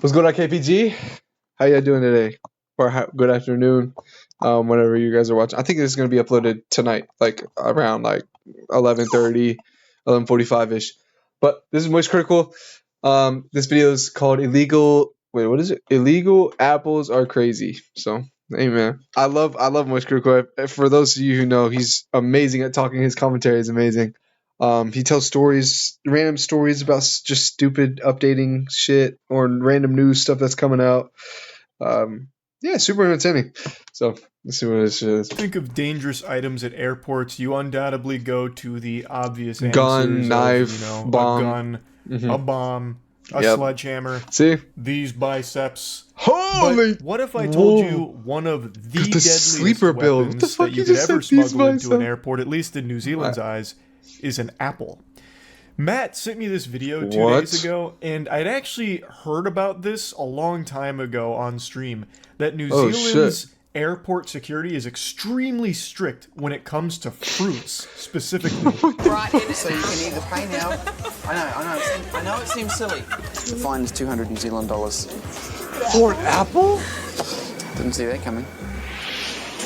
What's going on, KPG? How you doing today? Or good afternoon, whenever you guys are watching. I think this is going to be uploaded tonight, like around like 11:30, 11:45-ish. But this is Moist Critical. This video is called Illegal. Wait, what is it? Illegal apples are crazy. So, hey man, I love Moist Critical. For those of you who know, he's amazing at talking. His commentary is amazing. He tells stories, random stories about just stupid updating shit or random news stuff that's coming out. Yeah, super entertaining. So let's see what this is. Think of dangerous items at airports. You undoubtedly go to the obvious Gun, answers knife, of, bomb. a gun, a bomb, a sledgehammer. See? These biceps. Holy! But what if I told you one of the deadliest sleeper build. What the weapons fuck that you you could just ever said these smuggle into an biceps? airport, at least in New Zealand's eyes, is an apple? Matt sent me this video 2 days ago, and I'd actually heard about this a long time ago on stream, that New Zealand's airport security is extremely strict when it comes to fruits, specifically. Right in it. So you can either pay now. I know it seems silly. The fine is 200 New Zealand dollars. For an apple? Didn't see that coming.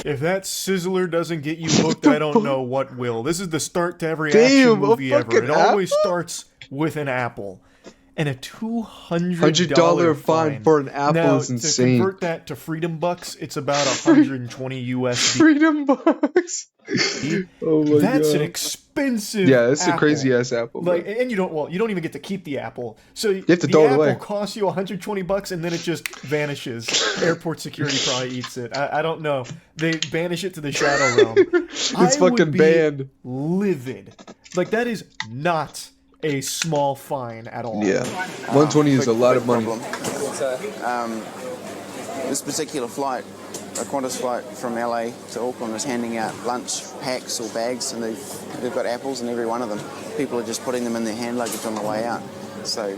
If that sizzler doesn't get you hooked, I don't know what will. This is the start to every action movie ever. It always starts with an apple. And a $200 fine for an apple now, is insane. To convert that to freedom bucks, it's about 120 USD. Freedom bucks. Oh my That's God. an expensive. Yeah, that's apple. a crazy ass apple. Like, and you don't even get to keep the apple. So you have to throw it away. The apple costs you 120 bucks, and then it just vanishes. Airport security probably eats it. I don't know. They banish it to the shadow realm. It's fucking banned. Livid. Like, that is not a small fine at all. Yeah, 120 is a lot of money. So, this particular flight, a Qantas flight from LA to Auckland, is handing out lunch packs or bags, and they've got apples in every one of them. People are just putting them in their hand luggage on the way out. So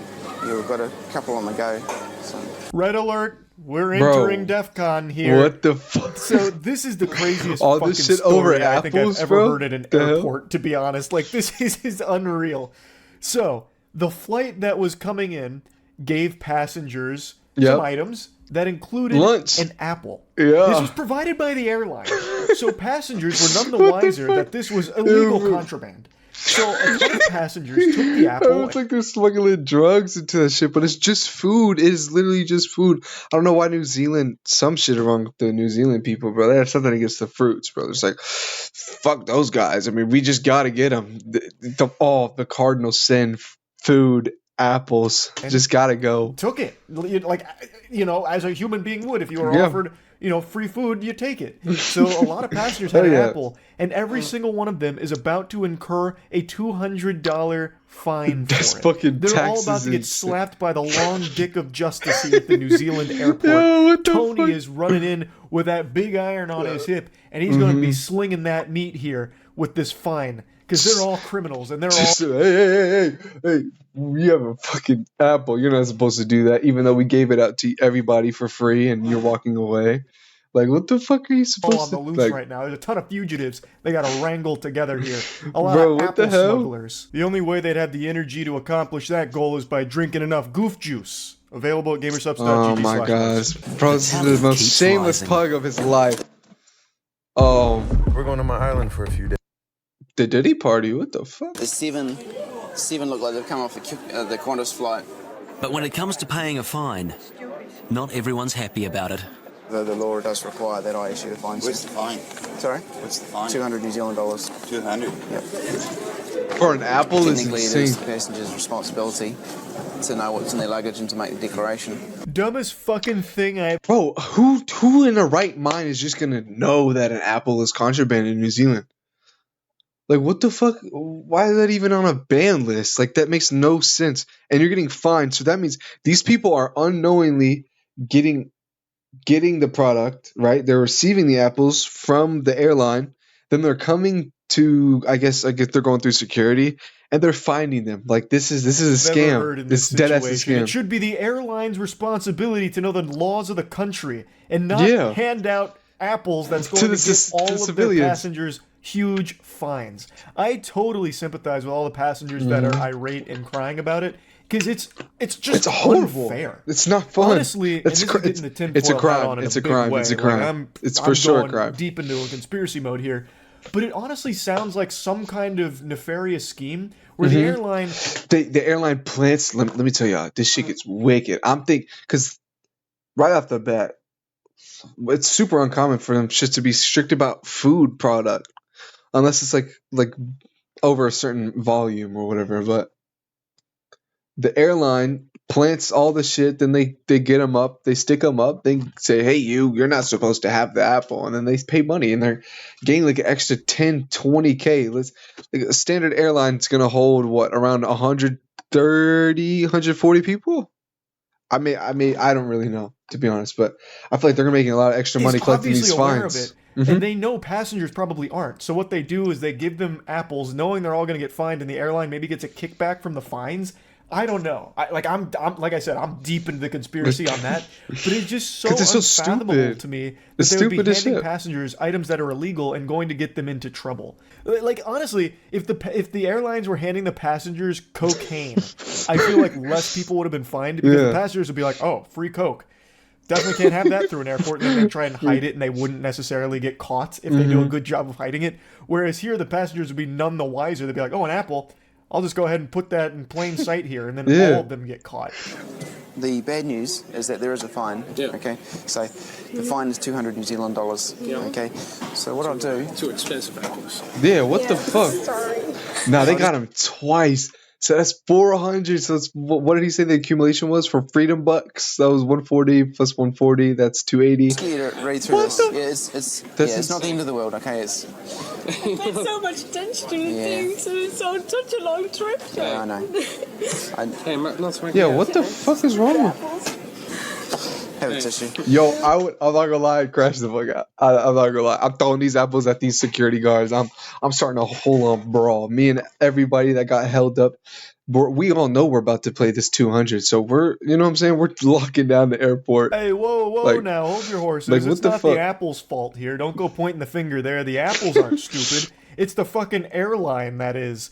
you've got a couple on the go. So. Red alert! We're entering DEF CON here. What the fuck? So this is the craziest All fucking this shit story over I think apples, I've ever bro? heard at an The hell? airport, to be honest. Like, this is unreal. So, the flight that was coming in gave passengers some items that included lunch. An apple. Yeah. This was provided by the airline. So passengers were none the wiser that this was illegal contraband. So a ton of passengers took the apple. It's like they're smuggling drugs into that shit, but it's just food. It is literally just food. I don't know why New Zealand, some shit wrong with the New Zealand people, bro. They have something against the fruits, bro. It's like, fuck those guys. I mean, we just gotta get them. The cardinal sin, food, apples, just gotta go. Took it. Like, as a human being would. If you were offered, free food, you take it. So a lot of passengers had an apple, and every single one of them is about to incur a $200 fine for it. Fucking They're all about to get slapped by the long dick of justice here at the New Zealand airport. Tony is running in with that big iron on his hip, and he's going to be slinging that meat here with this fine. Because they're all criminals, and they're all... Hey, we have a fucking apple. You're not supposed to do that, even though we gave it out to everybody for free, and you're walking away. Like, what the fuck are you supposed to... on the loose right now. There's a ton of fugitives they got to wrangle together here. A lot of apple smugglers. The only way they'd have the energy to accomplish that goal is by drinking enough goof juice. Available at gamersubs.gg. Oh my gosh. Bro, this is the most shameless plug of his life. Oh. We're going to my island for a few days. The Diddy party? What the fuck? The seven look like they've come off the Qantas flight. But when it comes to paying a fine, not everyone's happy about it. The law does require that I issue the fine. What's the fine? Sorry? What's the fine? 200 New Zealand dollars. 200? Yep. For an apple is Technically, it is the insane. passenger's responsibility to know what's in their luggage and to make the declaration. Dumbest fucking thing I... Bro, who in their right mind is just gonna know that an apple is contraband in New Zealand? Like, what the fuck? Why is that even on a ban list? Like, that makes no sense. And you're getting fined. So that means these people are unknowingly getting the product, right? They're receiving the apples from the airline. Then they're coming to, I guess they're going through security, and they're finding them. Like, this is a scam. This dead ass a scam. It should be the airline's responsibility to know the laws of the country and not hand out apples that's going to give all of their passengers huge fines. I totally sympathize with all the passengers that are irate and crying about it, because it's just horrible. unfair. It's not fun. Honestly, it's a crime. It's a crime. It's a crime. It's for sure a crime. Deep into a conspiracy mode here, but it honestly sounds like some kind of nefarious scheme where the airline, the airline plants. Let me tell y'all, this shit gets wicked. I'm thinking because right off the bat, it's super uncommon for them just to be strict about food product, unless it's like over a certain volume or whatever. But the airline plants all the shit, then they get them up, they stick them up, they say, hey, you're not supposed to have the apple, and then they pay money, and they're getting like an extra 10, 20K. Like a standard airline's gonna hold what, around 130, 140 people? I mean, I don't really know, to be honest, but I feel like they're making a lot of extra money collecting these fines. And they know passengers probably aren't. So what they do is they give them apples, knowing they're all going to get fined, and the airline maybe gets a kickback from the fines. I don't know. I'm like I said, I'm deep into the conspiracy on that, but it's just so unfathomable to me that they would be handing passengers items that are illegal and going to get them into trouble. Like honestly, if the airlines were handing the passengers cocaine, I feel like less people would have been fined because the passengers would be like, "Oh, free coke." Definitely can't have that through an airport, and then they try and hide it, and they wouldn't necessarily get caught if they do a good job of hiding it. Whereas here, the passengers would be none the wiser. They'd be like, "Oh, an apple. I'll just go ahead and put that in plain sight here," and then all of them get caught. The bad news is that there is a fine. Okay, so the fine is 200 New Zealand dollars. Okay, so what I'll do. Too expensive apples. Yeah, what the fuck? Nah, they got him twice. So that's 400. So that's, what did he say the accumulation was for Freedom Bucks? That was 140 plus 140. That's 280. Just get to read through this. Yeah, it's not the end of the world. Okay, it's. There's so much attention to things, and it's such a long trip. Yeah, I know. What the fuck is wrong with? Have a tissue. Yo, I'm not gonna lie, I'd crash the fuck out. I'm not gonna lie. I'm throwing these apples at these security guards. I'm starting a whole on brawl. Me and everybody that got held up, we all know we're about to play this 200. So we're, you know what I'm saying? We're locking down the airport. Hey, whoa, now hold your horses. Like, it's not the Apple's fault here. Don't go pointing the finger there. The apples aren't stupid. It's the fucking airline that is.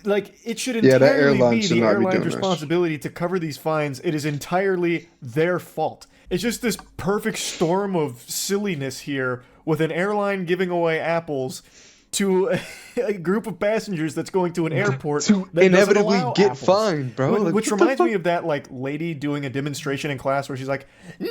Like, it should entirely be the airline's responsibility to cover these fines. It is entirely their fault. It's just this perfect storm of silliness here with an airline giving away apples to a group of passengers that's going to an airport to that inevitably get apples. Fined, bro. Which reminds me of that like lady doing a demonstration in class where she's like, "No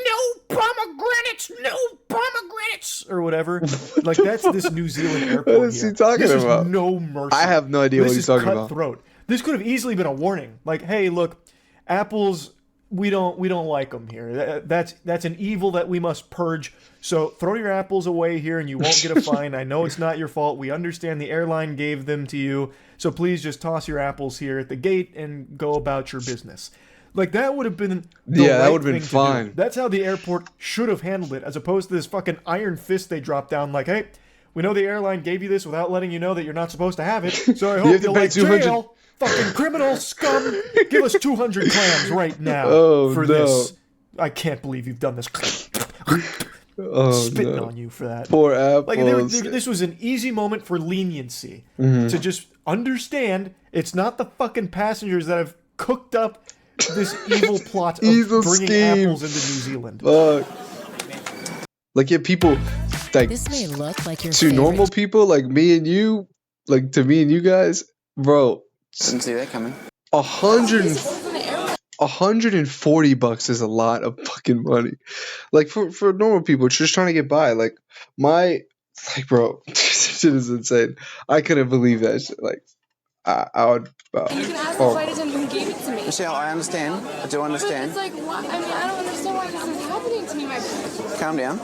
pomegranates, no pomegranates," or whatever. Like that's this New Zealand airport. What is he talking about? No mercy. I have no idea what he's talking about. Cutthroat. This could have easily been a warning. Like, hey, look, apples. We don't like them here. That's an evil that we must purge. So throw your apples away here and you won't get a fine. I know it's not your fault. We understand the airline gave them to you. So please just toss your apples here at the gate and go about your business. Like that would have been that would have been fine. That's how the airport should have handled it, as opposed to this fucking iron fist they dropped down like, hey, we know the airline gave you this without letting you know that you're not supposed to have it. So I hope you'll like jail. Fucking criminal scum! Give us 200 clams right now for this. I can't believe you've done this. Spitting on you for that. Poor apples. Like this was an easy moment for leniency to just understand it's not the fucking passengers that have cooked up this evil plot of bringing apples into New Zealand. Like people, like this may look like your to normal people like me and you, like to me and you guys, bro. Didn't see that coming. $140 is a lot of fucking money. Like for normal people just trying to get by. Like bro, this shit is insane. I couldn't believe that shit. Like I would. You can ask the flight attendant who gave it to me. Michelle, I understand. I do understand. But it's like, what? I mean, I don't understand why this is happening to me, my friend. Calm down.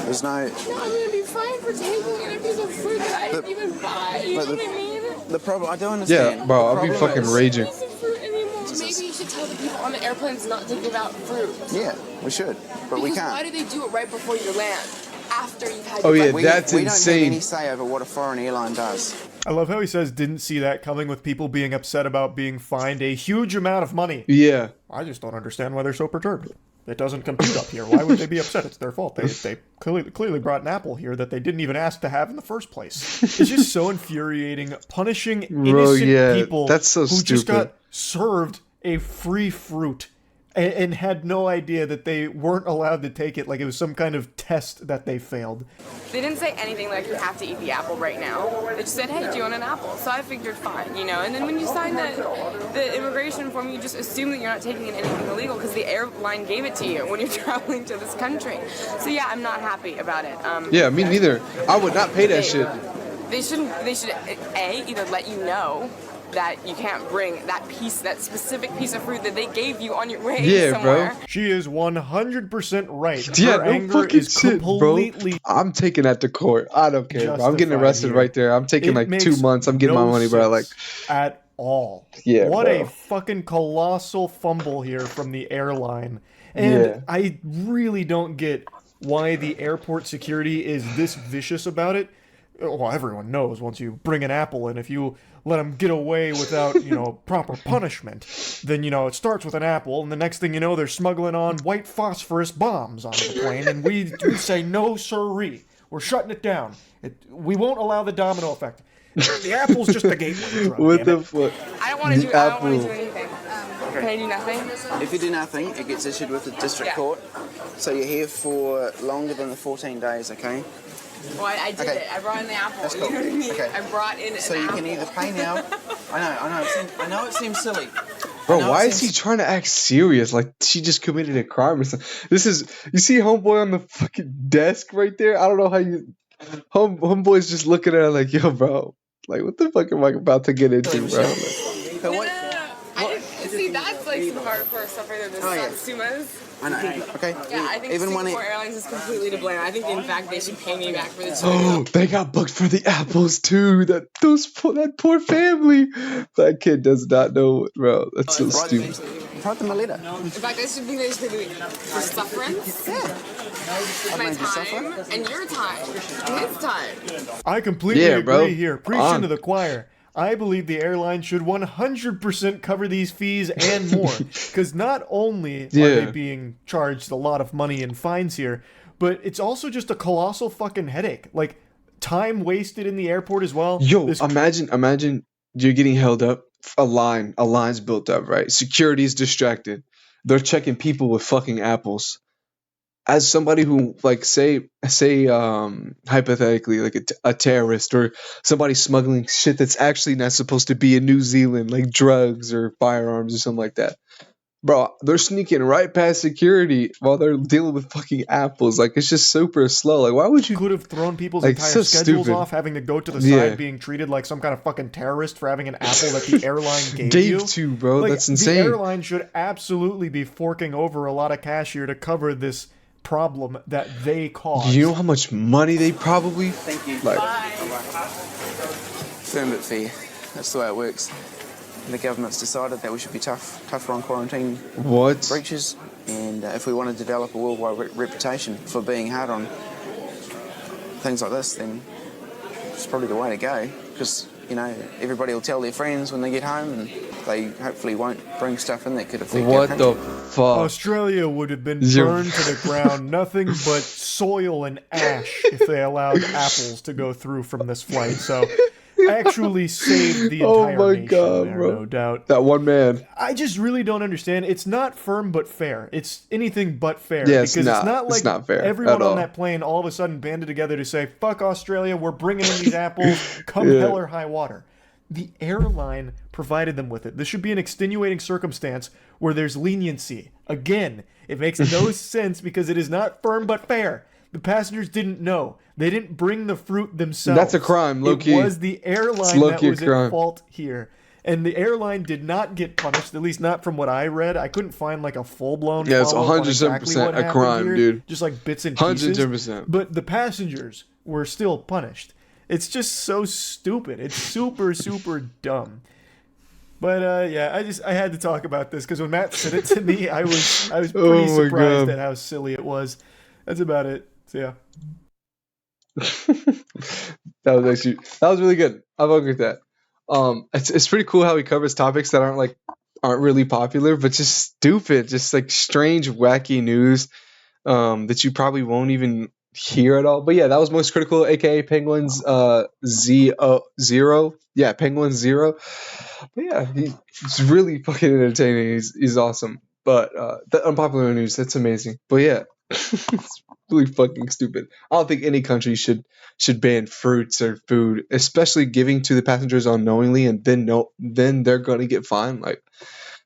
There's no. No, I'm gonna be fined for taking a piece of fruit that I didn't even buy. You know what I mean? The problem, I don't understand. Yeah, bro, I'll be fucking raging. Maybe you should tell the people on the airplanes not to give out fruit. Yeah, we should, but we can't. Why do they do it right before you land? After you've had your that's insane. We don't have any say over what a foreign airline does. I love how he says didn't see that coming with people being upset about being fined a huge amount of money. Yeah. I just don't understand why they're so perturbed. It doesn't compute up here. Why would they be upset? It's their fault. They clearly brought an apple here that they didn't even ask to have in the first place. It's just so infuriating, punishing innocent people that's so who stupid. just got served a free fruit and had no idea that they weren't allowed to take it, like it was some kind of test that they failed. They didn't say anything like you have to eat the apple right now. They just said, hey, do you want an apple? So I figured fine, you know. And then when you sign the immigration form, you just assume that you're not taking in anything illegal because the airline gave it to you when you're traveling to this country. So yeah, I'm not happy about it. Yeah, me neither. I would not pay that shit. They should either let you know that you can't bring that specific piece of fruit that they gave you on your way somewhere. Bro. She is 100% right. Yeah, her no anger fucking is shit, completely bro. I'm taking that to court. I don't care, bro. I'm getting arrested here. right there. I'm taking like 2 months. I'm getting my money, bro. Like at all. Yeah, what bro. a fucking colossal fumble here from the airline. And I really don't get why the airport security is this vicious about it. Well, everyone knows once you bring an apple in, if you let them get away without, proper punishment, then, it starts with an apple, and the next thing you know, they're smuggling on white phosphorus bombs onto the plane, and we say, no, sirree. We're shutting it down. We won't allow the domino effect. The apple's just the gateway drug. What the fuck? I don't want to do anything. Can I do nothing? If you do nothing, it gets issued with the district court. So you're here for longer than the 14 days, okay? Well, I did it. I brought in the apple. That's cool. You know what I mean? Okay. I brought in an apple. So you can either pay now. I know it seems silly. Bro, why is he trying to act serious? Like she just committed a crime or something. You see homeboy on the fucking desk right there? I don't know how you... Homeboy's just looking at her like, yo, bro. Like, what the fuck am I about to get into, bro? Like, No. See, that's like some hardcore stuff right there. The Satsumas. I know. Okay. Yeah, I think Singapore Airlines is completely to blame. I think, in fact, they should pay me back for the oh, they got booked for the apples too. That poor family. That kid does not know, bro. That's so stupid. Write them a letter. In fact, I should be there for sufferance. Yeah. My time and your time. And his time. I completely agree here. Preaching to the choir. I believe the airline should 100% cover these fees and more. Because not only are they being charged a lot of money in fines here, but it's also just a colossal fucking headache. Like, time wasted in the airport as well. Yo, imagine you're getting held up. A line's built up, right? Security's distracted. They're checking people with fucking apples. As somebody who, like, say hypothetically, like a terrorist or somebody smuggling shit that's actually not supposed to be in New Zealand, like drugs or firearms or something like that. Bro, they're sneaking right past security while they're dealing with fucking apples. Like, it's just super slow. Like, why would you... Could have thrown people's like, entire so schedules stupid. off, having to go to the side, being treated like some kind of fucking terrorist for having an apple that the airline gave you. Gave to, bro. Like, that's insane. The airline should absolutely be forking over a lot of cash here to cover this problem that they caused. You know how much money they probably... Thank you. Like, Firm but fair. That's the way it works. The government's decided that we should be tougher on quarantine breaches, and if we want to develop a worldwide reputation for being hard on things like this, then it's probably the way to go, because everybody will tell their friends when they get home, and they hopefully won't bring stuff in that could affect their country. What the fuck? Australia would have been burned to the ground, nothing but soil and ash if they allowed apples to go through from this flight. So actually saved the entire nation there, bro. no doubt. That one man. I just really don't understand. It's not firm but fair. It's anything but fair. Yeah, because it's not like it's not fair everyone at all. on that plane all of a sudden banded together to say, fuck Australia, we're bringing in these apples, come hell or high water. The airline provided them with it. This should be an extenuating circumstance where there's leniency. Again, it makes no sense because it is not firm but fair. The passengers didn't know. They didn't bring the fruit themselves. That's a crime, low-key. It was the airline that was at fault here. And the airline did not get punished, at least not from what I read. I couldn't find like a full-blown it's follow-up on 100% exactly what a crime, here, dude. just like bits and pieces. 110%. But the passengers were still punished. It's just so stupid. It's super, super dumb. But I had to talk about this because when Matt said it to me, I was pretty surprised at how silly it was. That's about it. So yeah. that was really good. I'll agree with that. It's pretty cool how he covers topics that aren't really popular, but just stupid, just like strange, wacky news that you probably won't even hear at all. But yeah, that was Most Critical, aka Penguins Zero. Yeah, Penguins Zero. But yeah, he's really fucking entertaining. He's awesome. But the unpopular news, that's amazing. But yeah, it's really fucking stupid. I don't think any country should ban fruits or food, especially giving to the passengers unknowingly, and then they're gonna get fined. Like,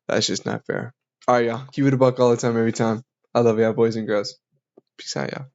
that's just not fair. All right, y'all. Keep it a buck all the time, every time. I love y'all, boys and girls. Peace out, y'all.